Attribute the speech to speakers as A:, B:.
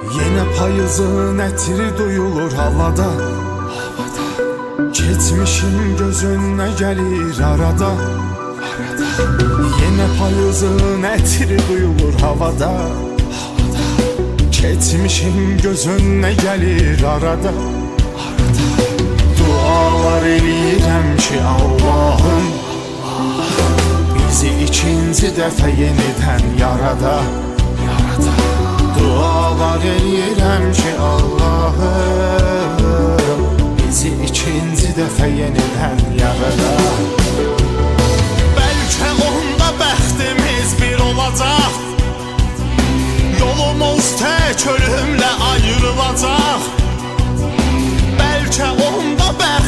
A: Yine payızın etiri duyulur havada. Geçmişim gözüne gelir arada. Yine payızın etiri duyulur havada. Geçmişim gözüne gelir arada. Dualar eləyirəm ki Allah'ım bizi ikinci dəfə yenidən yarada. Dualar eləyirəm ki Allah'ım bizi ikinci dəfə yenidən yarada. Bəlkə onda bəxtimiz bir olacaq, yolumuz tək ölümlə ayrılacaq. Bəlkə onda bəxtimiz